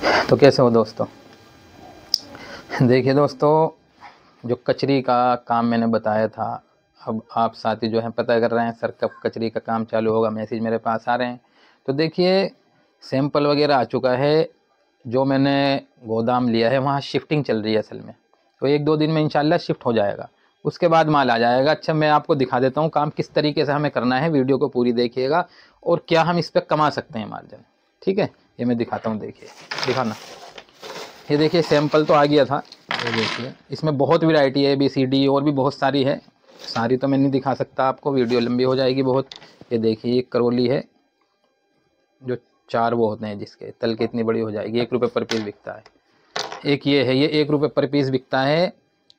तो कैसे हो दोस्तों। देखिए दोस्तों, जो कचरी का काम मैंने बताया था, अब आप साथी जो हैं पता कर रहे हैं सर कब कचरी का काम चालू होगा, मैसेज मेरे पास आ रहे हैं। तो देखिए सैंपल वगैरह आ चुका है, जो मैंने गोदाम लिया है वहाँ शिफ्टिंग चल रही है असल में। तो 1-2 दिन में इंशाल्लाह शिफ्ट हो जाएगा, उसके बाद माल आ जाएगा। अच्छा, मैं आपको दिखा देता हूँ काम किस तरीके से हमें करना है, वीडियो को पूरी देखिएगा और क्या हम इस पर कमा सकते हैं मार्जिन। ठीक है, ये मैं दिखाता हूँ, देखिए दिखाना। ये देखिए सैंपल तो आ गया था, ये देखिए इसमें बहुत वैरायटी है, ABCD और भी बहुत सारी है। सारी तो मैं नहीं दिखा सकता आपको, वीडियो लंबी हो जाएगी बहुत। ये देखिए एक करोली है जो 4 वो होते हैं, जिसके तल के इतनी बड़ी हो जाएगी, 1 रुपये पर पीस बिकता है। एक ये है, ये 1 रुपये पर पीस बिकता है,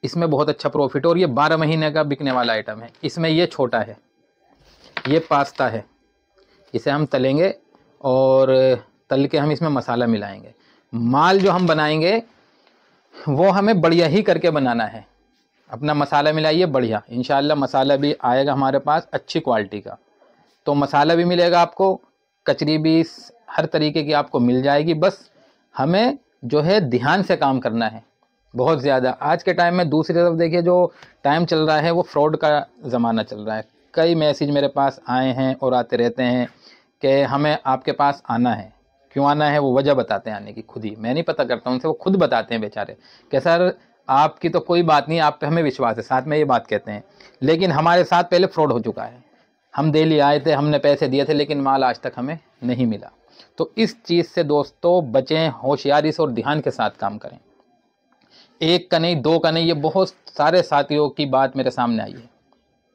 इसमें बहुत अच्छा प्रॉफिट, और ये 12 महीने का बिकने वाला आइटम है। इसमें ये छोटा है, ये पास्ता है, इसे हम तलेंगे और तल के हम इसमें मसाला मिलाएंगे। माल जो हम बनाएंगे वो हमें बढ़िया ही करके बनाना है। अपना मसाला मिलाइए बढ़िया, इंशाल्लाह मसाला भी आएगा हमारे पास अच्छी क्वालिटी का। तो मसाला भी मिलेगा आपको, कचरी भी हर तरीके की आपको मिल जाएगी। बस हमें जो है ध्यान से काम करना है बहुत ज़्यादा। आज के टाइम में दूसरी तरफ देखिए, जो टाइम चल रहा है वो फ्रॉड का ज़माना चल रहा है। कई मैसेज मेरे पास आए हैं और आते रहते हैं कि हमें आपके पास आना है। क्यों आना है वो वजह बताते हैं आने की, खुद ही, मैं नहीं पता करता उनसे, वो खुद बताते हैं बेचारे कि सर आपकी तो कोई बात नहीं, आप पे हमें विश्वास है, साथ में ये बात कहते हैं। लेकिन हमारे साथ पहले फ्रॉड हो चुका है, हम दिल्ली आए थे, हमने पैसे दिए थे, लेकिन माल आज तक हमें नहीं मिला। तो इस चीज़ से दोस्तों बचें, होशियारी से और ध्यान के साथ काम करें। एक का नहीं, 2 का नहीं, ये बहुत सारे साथियों की बात मेरे सामने आई है।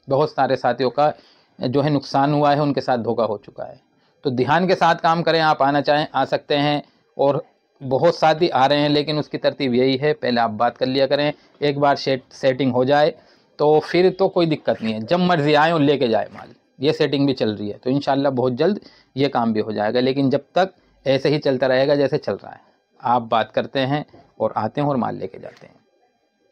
बहुत सारे साथियों का जो है नुकसान हुआ है, उनके साथ धोखा हो चुका है। तो ध्यान के साथ काम करें। आप आना चाहें आ सकते हैं, और बहुत साथी आ रहे हैं, लेकिन उसकी तरतीब यही है, पहले आप बात कर लिया करें। एक बार सेटिंग हो जाए तो फिर तो कोई दिक्कत नहीं है, जब मर्जी आए और लेके जाए माल। ये सेटिंग भी चल रही है, तो इंशाल्लाह बहुत जल्द ये काम भी हो जाएगा। लेकिन जब तक ऐसे ही चलता रहेगा जैसे चल रहा है, आप बात करते हैं और आते हैं और माल लेके जाते हैं,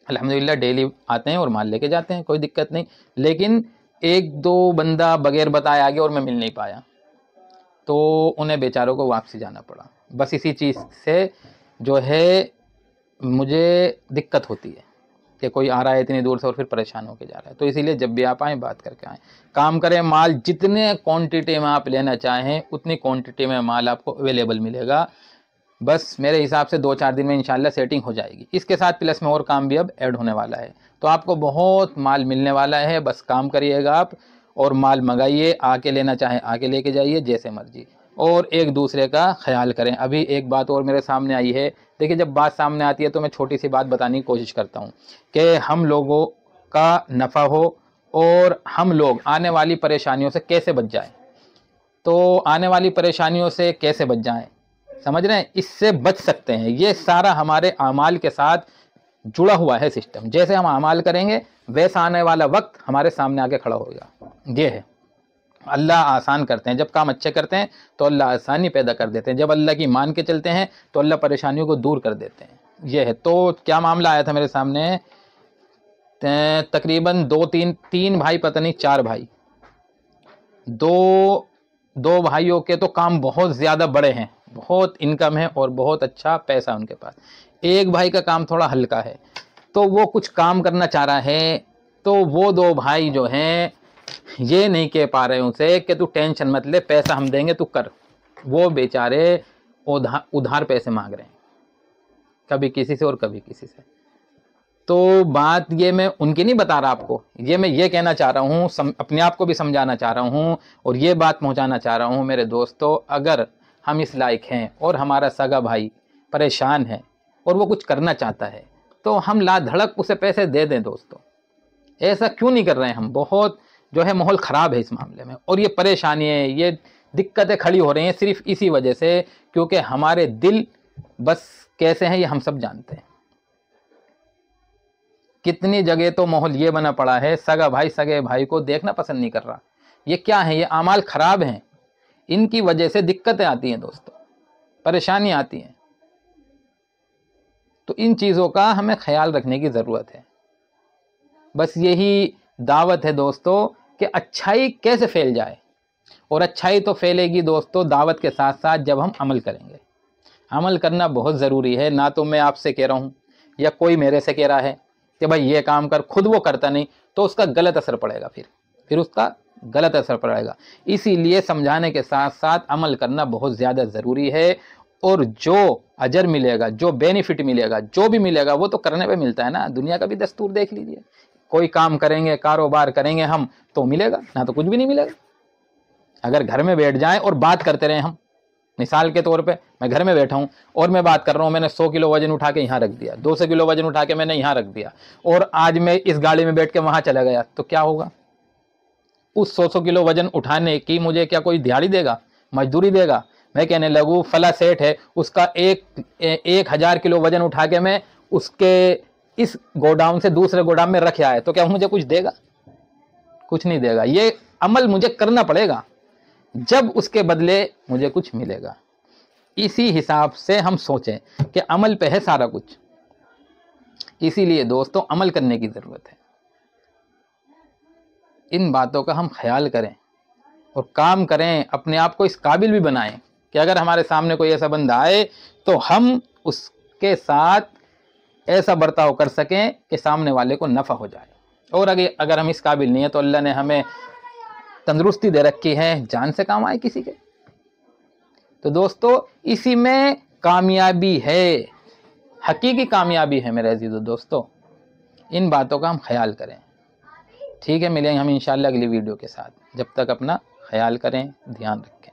अल्हम्दुलिल्लाह डेली आते हैं और माल लेके जाते हैं, कोई दिक्कत नहीं। लेकिन 1-2 बंदा बगैर बताए आ गया और मैं मिल नहीं पाया, तो उन्हें बेचारों को वापसी जाना पड़ा। बस इसी चीज़ से जो है मुझे दिक्कत होती है कि कोई आ रहा है इतनी दूर से और फिर परेशान होकर जा रहा है। तो इसीलिए जब भी आप आएँ बात करके आएँ, काम करें। माल जितने क्वांटिटी में आप लेना चाहें उतनी क्वांटिटी में माल आपको अवेलेबल मिलेगा। बस मेरे हिसाब से 2-4 दिन में इंशाल्लाह सेटिंग हो जाएगी। इसके साथ प्लस में और काम भी अब ऐड होने वाला है, तो आपको बहुत माल मिलने वाला है। बस काम करिएगा आप और माल मंगाइए, आके लेना चाहें आके लेके जाइए जैसे मर्जी, और एक दूसरे का ख्याल करें। अभी एक बात और मेरे सामने आई है, देखिए जब बात सामने आती है तो मैं छोटी सी बात बताने की कोशिश करता हूँ कि हम लोगों का नफ़ा हो और हम लोग आने वाली परेशानियों से कैसे बच जाएं। तो आने वाली परेशानियों से कैसे बच जाएं, समझ रहे हैं, इससे बच सकते हैं। ये सारा हमारे आमाल के साथ जुड़ा हुआ है सिस्टम। जैसे हम आमाल करेंगे वैसा आने वाला वक्त हमारे सामने आके खड़ा होगा। ये है, अल्लाह आसान करते हैं। जब काम अच्छे करते हैं तो अल्लाह आसानी पैदा कर देते हैं, जब अल्लाह की मान के चलते हैं तो अल्लाह परेशानियों को दूर कर देते हैं। ये है। तो क्या मामला आया था मेरे सामने, तकरीबन 2-3 भाई, पता नहीं 4 भाई, दो भाइयों के तो काम बहुत ज़्यादा बड़े हैं, बहुत इनकम है और बहुत अच्छा पैसा उनके पास। एक भाई का काम थोड़ा हल्का है, तो वो कुछ काम करना चाह रहा है, तो वो 2 भाई जो हैं ये नहीं कह पा रहे उसे कि तू टेंशन मत ले, पैसा हम देंगे तू कर। वो बेचारे उधार पैसे मांग रहे हैं, कभी किसी से और कभी किसी से। तो बात ये मैं उनकी नहीं बता रहा आपको, ये मैं ये कहना चाह रहा हूँ, अपने आप को भी समझाना चाह रहा हूँ और ये बात पहुँचाना चाह रहा हूँ मेरे दोस्तों, अगर हम इस लायक हैं और हमारा सगा भाई परेशान है और वो कुछ करना चाहता है, तो हम ला धड़क उसे पैसे दे दें दोस्तों। ऐसा क्यों नहीं कर रहे हैं हम? बहुत जो है माहौल ख़राब है इस मामले में, और ये परेशानी है, ये दिक्कतें खड़ी हो रही हैं सिर्फ इसी वजह से, क्योंकि हमारे दिल बस कैसे हैं ये हम सब जानते हैं। कितनी जगह तो माहौल ये बना पड़ा है, सगा भाई सगे भाई को देखना पसंद नहीं कर रहा। ये क्या है? ये आमाल ख़राब हैं, इनकी वजह से दिक्कतें आती हैं दोस्तों, परेशानी आती हैं। तो इन चीज़ों का हमें ख्याल रखने की ज़रूरत है। बस यही दावत है दोस्तों कि अच्छाई कैसे फैल जाए, और अच्छाई तो फैलेगी दोस्तों दावत के साथ साथ जब हम अमल करेंगे। अमल करना बहुत ज़रूरी है। ना तो मैं आपसे कह रहा हूँ या कोई मेरे से कह रहा है कि भाई ये काम कर, खुद वो करता नहीं तो उसका गलत असर पड़ेगा, फिर उसका गलत असर पड़ेगा। इसीलिए समझाने के साथ साथ अमल करना बहुत ज़्यादा ज़रूरी है। और जो अजर मिलेगा, जो बेनिफिट मिलेगा, जो भी मिलेगा वो तो करने पे मिलता है ना। दुनिया का भी दस्तूर देख लीजिए, कोई काम करेंगे, कारोबार करेंगे हम तो मिलेगा, ना तो कुछ भी नहीं मिलेगा। अगर घर में बैठ जाएं और बात करते रहें हम, मिसाल के तौर पे मैं घर में बैठा हूं और मैं बात कर रहा हूं, मैंने 100 किलो वजन उठा के यहाँ रख दिया, 200 किलो वजन उठा के मैंने यहाँ रख दिया, और आज मैं इस गाड़ी में बैठ के वहां चला गया, तो क्या होगा? उस 100 किलो वजन उठाने की मुझे क्या कोई दिहाड़ी देगा, मजदूरी देगा? मैं कहने लगूँ फला सेठ है, उसका 1000 किलो वजन उठा के मैं उसके इस गोडाउन से दूसरे गोडाउन में रख आया, तो क्या मुझे कुछ देगा? कुछ नहीं देगा। ये अमल मुझे करना पड़ेगा, जब उसके बदले मुझे कुछ मिलेगा। इसी हिसाब से हम सोचें कि अमल पे है सारा कुछ। इसीलिए दोस्तों अमल करने की ज़रूरत है। इन बातों का हम ख्याल करें और काम करें, अपने आप को इस काबिल भी बनाएं कि अगर हमारे सामने कोई ऐसा बंदा आए तो हम उसके साथ ऐसा बर्ताव कर सकें कि सामने वाले को नफ़ा हो जाए। और अगर हम इस काबिल नहीं है तो अल्लाह ने हमें तंदुरुस्ती दे रखी है, जान से काम आए किसी के। तो दोस्तों इसी में कामयाबी है, हकीकी कामयाबी है मेरे अजीज़ों दोस्तों। इन बातों का हम ख्याल करें। ठीक है, मिलेंगे हम इंशाल्लाह अगली वीडियो के साथ। जब तक अपना ख्याल करें, ध्यान रखें।